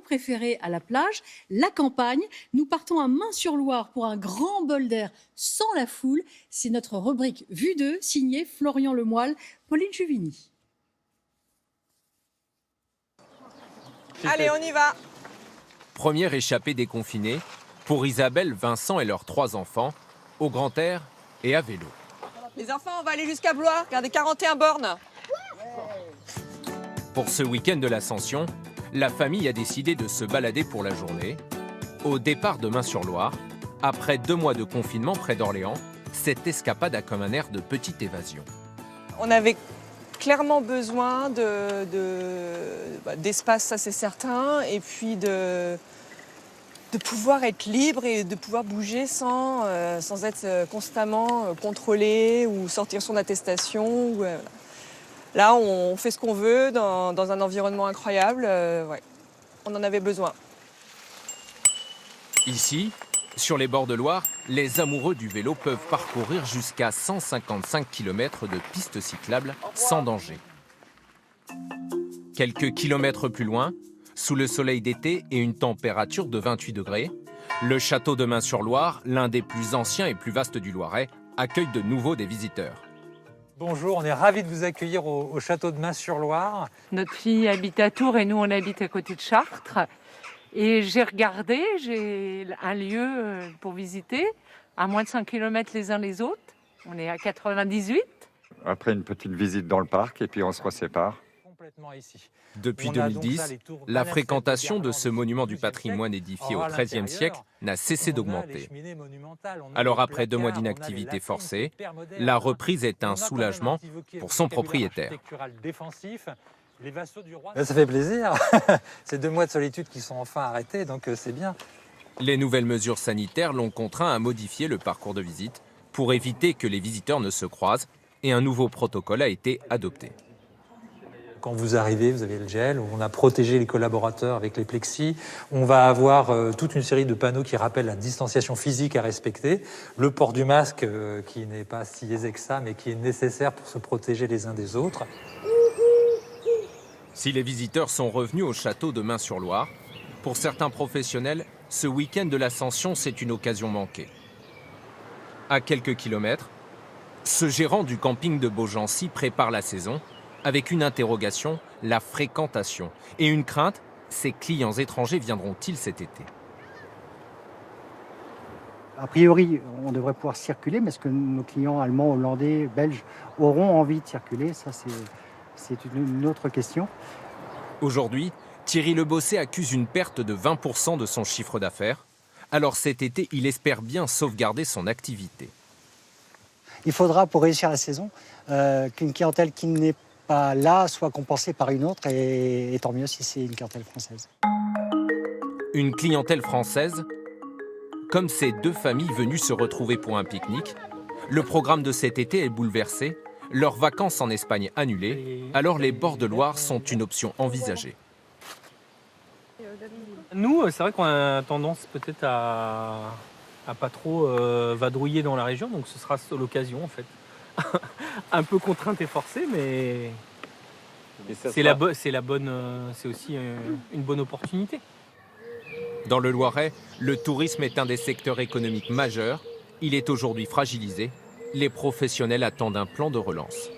préféré à la plage, la campagne. Nous partons à Main-sur-Loire pour un grand bol d'air sans la foule. C'est notre rubrique Vue 2, signée Florian Lemoyle, Pauline Juvigny. Allez, on y va. Première échappée déconfinée pour Isabelle, Vincent et leurs 3 enfants, au grand air et à vélo. Les enfants, on va aller jusqu'à Blois. Regardez, 41 bornes. Pour ce week-end de l'Ascension, la famille a décidé de se balader pour la journée. Au départ de Main-sur-Loire, après 2 mois de confinement près d'Orléans, cette escapade a comme un air de petite évasion. On avait clairement besoin d'espace, ça c'est certain, et puis de pouvoir être libre et de pouvoir bouger sans être constamment contrôlé ou sortir son attestation. Là, on fait ce qu'on veut dans un environnement incroyable. Ouais. On en avait besoin. Ici, sur les bords de Loire, les amoureux du vélo peuvent parcourir jusqu'à 155 km de pistes cyclables sans danger. Quelques kilomètres plus loin, sous le soleil d'été et une température de 28 degrés, le château de Main-sur-Loire, l'un des plus anciens et plus vastes du Loiret, accueille de nouveau des visiteurs. Bonjour, on est ravis de vous accueillir au château de Main-sur-Loire. Notre fille habite à Tours et nous on habite à côté de Chartres. Et j'ai regardé, j'ai un lieu pour visiter, à moins de 100 km les uns les autres. On est à 98. Après une petite visite dans le parc et puis on se resépare. Depuis 2010, la fréquentation de ce monument du patrimoine édifié au XIIIe siècle n'a cessé d'augmenter. Alors après 2 mois d'inactivité forcée, la reprise est un soulagement pour son propriétaire. Ça fait plaisir. C'est 2 mois de solitude qui sont enfin arrêtés, donc c'est bien. Les nouvelles mesures sanitaires l'ont contraint à modifier le parcours de visite pour éviter que les visiteurs ne se croisent et un nouveau protocole a été adopté. Quand vous arrivez, vous avez le gel, on a protégé les collaborateurs avec les plexis. On va avoir toute une série de panneaux qui rappellent la distanciation physique à respecter, le port du masque qui n'est pas si aisé que ça, mais qui est nécessaire pour se protéger les uns des autres. Si les visiteurs sont revenus au château de Main-sur-Loire, pour certains professionnels, ce week-end de l'Ascension, c'est une occasion manquée. À quelques kilomètres, ce gérant du camping de Beaugency prépare la saison avec une interrogation, la fréquentation, et une crainte, ces clients étrangers viendront-ils cet été? A priori, on devrait pouvoir circuler, mais est-ce que nos clients allemands, hollandais, belges auront envie de circuler? Ça, c'est une autre question. Aujourd'hui, Thierry Lebossé accuse une perte de 20% de son chiffre d'affaires. Alors cet été, il espère bien sauvegarder son activité. Il faudra, pour réussir la saison, qu'une clientèle qui n'est pas là soit compensée par une autre, et tant mieux si c'est une clientèle française. Une clientèle française, comme ces 2 familles venues se retrouver pour un pique-nique. Le programme de cet été est bouleversé, leurs vacances en Espagne annulées, alors les bords de Loire sont une option envisagée. Nous, c'est vrai qu'on a tendance peut-être à pas trop vadrouiller dans la région, donc ce sera l'occasion en fait. Un peu contrainte et forcée, mais c'est aussi une bonne opportunité. Dans le Loiret, le tourisme est un des secteurs économiques majeurs. Il est aujourd'hui fragilisé. Les professionnels attendent un plan de relance.